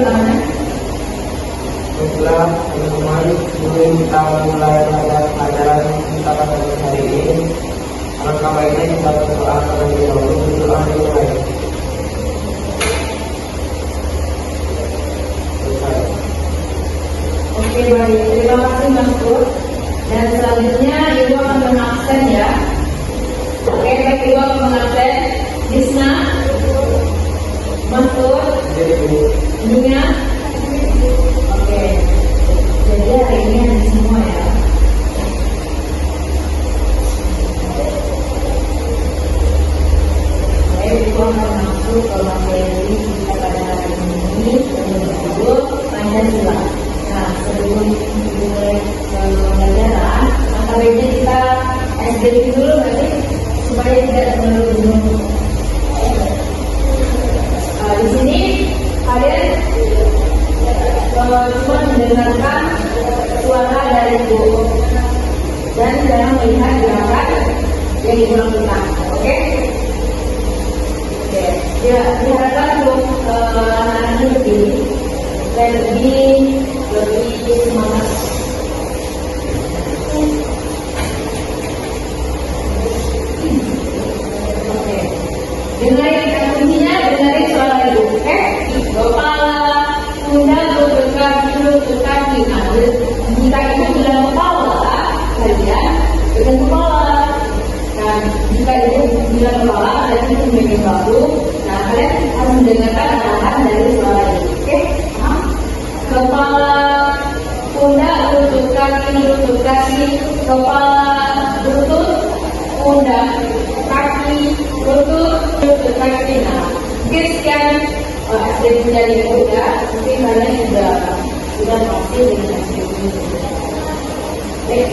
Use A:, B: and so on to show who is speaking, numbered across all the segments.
A: pertamanya?
B: Baiklah, teman-teman, sebelum kita mulai pelajaran kita pada hari ini, alangkah baiknya kita berdoa terlebih dahulu. Berdoa dimulai.
A: Oke, baik. Terima kasih Mas Pur. Dan selanjutnya Ibu akan mengabsen ya. Oke, baik, Ibu akan mengabsen. Disna, Mas Pur, Nia. Oke. Jadi hari ini ada semua ya. Oke, Ibu akan masuk ke materi kita pada hari ini yang disebut Pancasila. Nah, sebelum mulai pembelajaran, maka baiknya kita SDG dulu nanti supaya tidak terlalu bingung. Di sini kalian cuma mendengarkan suara dari Ibu dan jangan melihat gerakan yang Ibu lakukan, oke? Oke, ya diharapkan untuk anak-anak lebih semangat. Oke, dengarin kuncinya, dengarin suara Ibu, oke? Kepala, pundak, lutut kaki. Nah, jika Ibu bilang kepala, kalian pegang kepala. Dan jika Ibu bilang kepala, kalian itu memegang bahu. Nah, kalian harus mendengarkan arahan dari suara Ibu, oke? Kepala, pundak, lutut kaki, kepala, lutut, pundak, kaki, lutut kaki. Nah, mungkin sekian SDG dari Ibu ya. Mungkin kalian sudah pasti dengan SDG ini. Baik,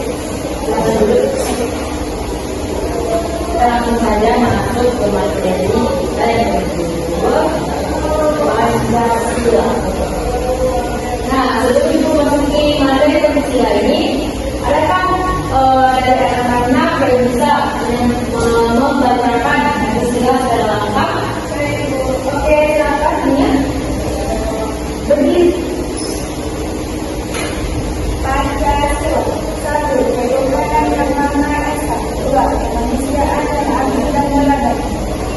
A: kita langsung saja masuk ke materi kita yang kedua, Pancasila. Nah, sebelum Ibu memasuki materi Pancasila ini, adakah dari anak-anak yang bisa membacakan Pancasila secara lengkap? Oke, silakan Nia. Berdiri.
C: Pancasila. 1. Kebebasan bermakna esa. 2. Kemanusiaan dan adil dan beradab.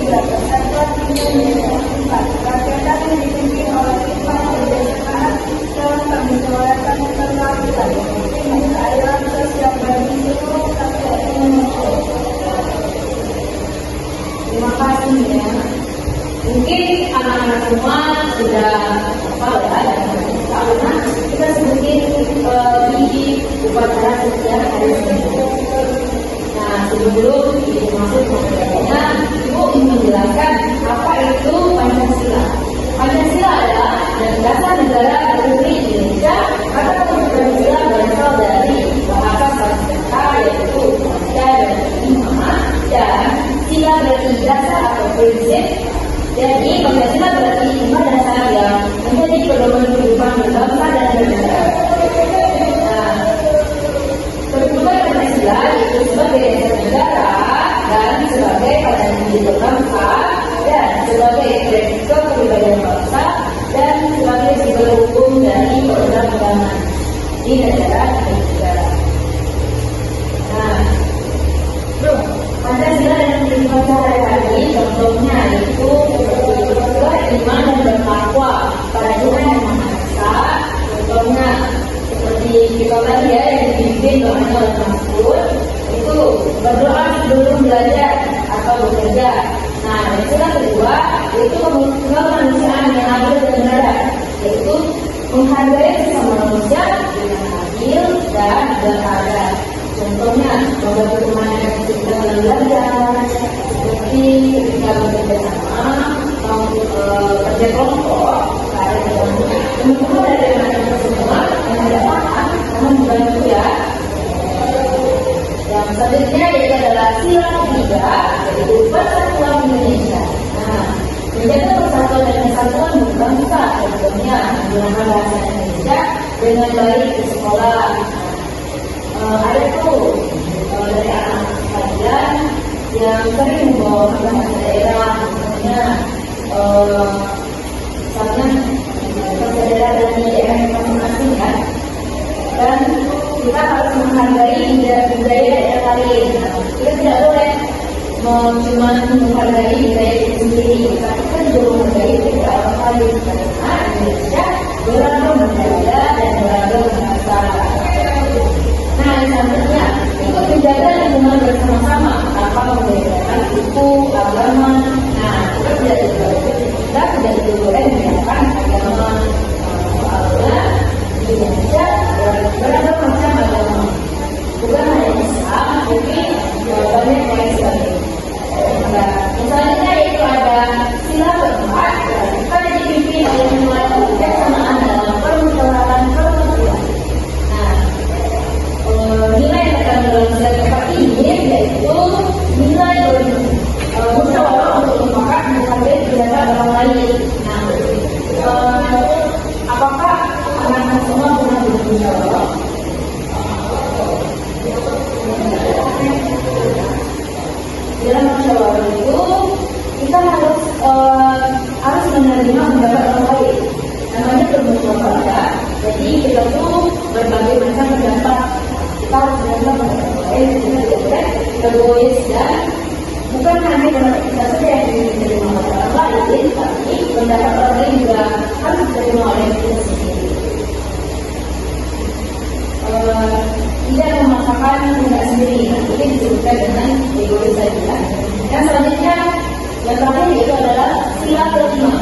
C: 3. Persatuan Indonesia. 4. Rakyat yang dipimpin oleh hikmah kebijaksanaan dalam kemusyawaratan keterwakilan. 5. Keadilan sosial bagi seluruh rakyat Indonesia.
A: Terima kasih ya. Mungkin anak-anak semua sudah hafal ya dan karena kita sebutin di upacara setiap hari Senin. Nah, sebelum Ibu masuk ke materinya, Ibu ingin menjelaskan apa itu Pancasila. Pancasila adalah dasar negara Republik Indonesia. Kata Pancasila berasal dari bahasa Sanskerta yaitu Pancasila dan Lima, dan sila berarti dasar atau prinsip. Jadi Pancasila berarti 5 dasar yang menjadi pedoman kehidupan berbangsa dan bernegara. Nah, kehidupan Pancasila itu sebagai dasar negara dan sebagai pandangan hidup bangsa dan sebagai prinsip kepribadian bangsa dan sebagai simbol hukum dari perundang-undangan di negara dan negara. Nah, Pancasila yang dibaca sehari-hari contohnya yaitu beriman dan bertakwa pada Tuhan Yang Maha Esa. Contohnya seperti kita tadi ya yang dipimpin doanya oleh Mas Pur, itu berdoa sebelum belajar atau bekerja. Nah, yang kedua yaitu kemanusiaan yang adil dan beradab, yaitu menghargai sesama manusia dengan adil dan beradab. Contohnya, beberapa teman yang kita belajar seperti ketika bekerja sama, kerja kelompok, ada teman-teman dari anak-anak semua yang tidak paham, namun membantu ya. Yang selanjutnya yaitu adalah sila ketiga, yaitu persatuan Indonesia. Nah, menjaga persatuan dan kesatuan berbangsa, contohnya menggunakan bahasa Indonesia dengan baik di sekolah. Ada tuh dari anak kalian yang sering membawa bahasa daerah, misalnya misalnya menghargai budaya daerah lain. Kita tidak boleh cuma menghargai budaya itu sendiri, tapi kita juga menghargai budaya orang lain. Karena Indonesia beragam budaya dan beragam bahasa. Nah, yang selanjutnya ikut menjaga lingkungan bersama-sama tanpa membedakan suku, agama. Nah, kita tidak boleh membedakan agama. Soalnya di Indonesia beragam macam agama, bukan hanya Islam, tapi banyak yang lain. Nah, misalnya itu ada sila keempat, kita dipimpin oleh nilai kebersamaan dalam permusyawaratan perwakilan. Nah, nilai yang terkandung dalam sila keempat ini yaitu nilai musyawarah untuk mufakat menghargai pendapat orang lain. Nah, apakah anak-anak semua pernah bermusyawarah? Dalam musyawarah itu kita harus menerima pendapat orang lain. Namanya bermusyawarah. Jadi kita tuh berbagai macam pendapat. Kita harus menerima pendapat orang lain. Kita tidak boleh egois dan bukan hanya pendapat kita saja yang diterima oleh orang lain, tapi pendapat orang lain juga harus diterima oleh kita sendiri. Tidak memaksakan tidak sendiri, ini disebutkan dengan egois saja. Dan selanjutnya yang terakhir itu adalah sila kelima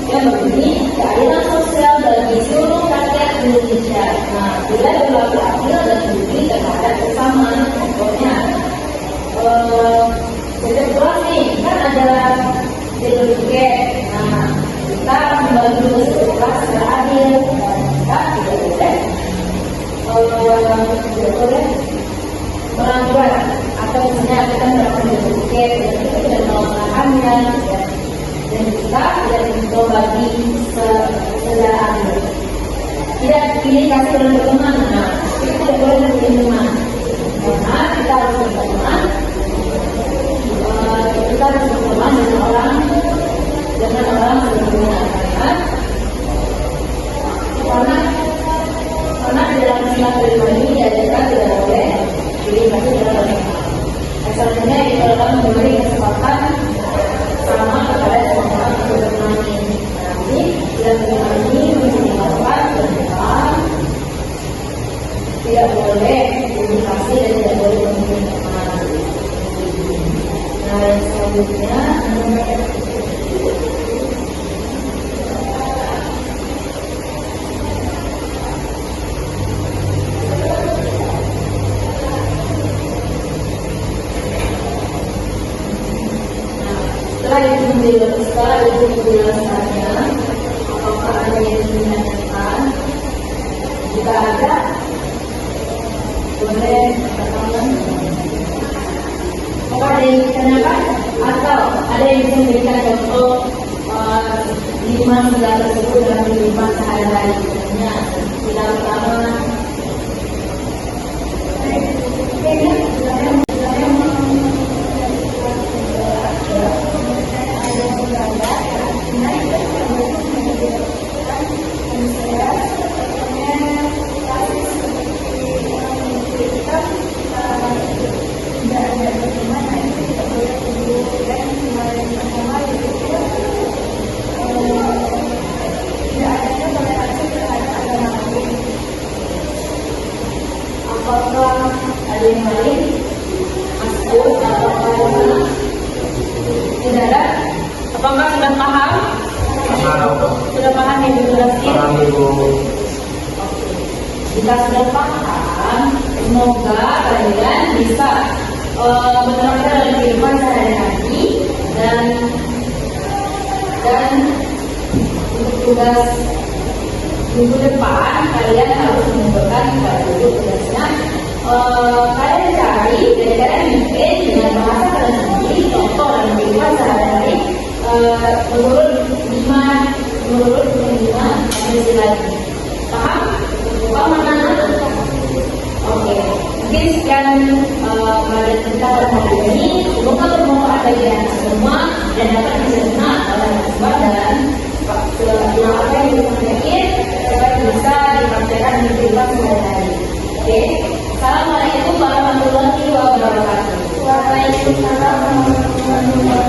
A: yang berbunyi keadilan sosial bagi seluruh rakyat Indonesia. Nah, bila berlaku adil dan jujur terhadap kesamaan, contohnya setiap kelas nih kan ada sertifikat. Nah, kita membagi kelas secara adil dan kita tidak boleh melanggar atau misalnya kita mendapatkan sertifikat dan kita tidak melakukannya dan kita tidak membagi secara adil. Tidak pilih kasih dan berteman. Nah, kita tidak boleh memilih teman karena kita harus berteman. Kita harus berteman dengan orang berguna. Karena di dalam sila kelima ini diajarkan tidak boleh pilih kasih dan berteman. Asalnya itu adalah memberi kesempatan sama kepada semua orang untuk berteman. Nanti dalam kelima ini menjelaskan tentang tidak boleh pilih kasih dan tidak boleh memilih teman. Nah, yang selanjutnya setelah itu penjelasannya, apakah ada yang ditanyakan? Jika ada, boleh katakan. Apakah ada yang ditanyakan? Atau ada yang bisa memberikan contoh lima sila tersebut dalam kehidupan sehari-hari? Misalnya, sila pertama. Apakah ada yang lain? Masuk atau tidak ada? Apakah sudah paham? Sudah paham yang dijelaskan? Jika sudah paham, semoga kalian bisa menerapkan dalam kehidupan sehari-hari dan untuk tugas minggu depan kalian harus mengumpulkan pada tugasnya. Kalian cari gara-gara mungkin dengan bahasa kalian sendiri, contoh dalam kehidupan sehari-hari menurut 5 ambil lagi. Paham? Paham mana? Oke. Mungkin sekian pada kita pada hari ini. Semoga bermanfaat bagi anda semua dan dapat dicerna oleh semua dan apa yang disampaikan dapat bisa dipraktekkan di kehidupan sehari-hari. Oke. Assalamualaikum.
C: Waalaikumsalam warahmatullahi wabarakatuh.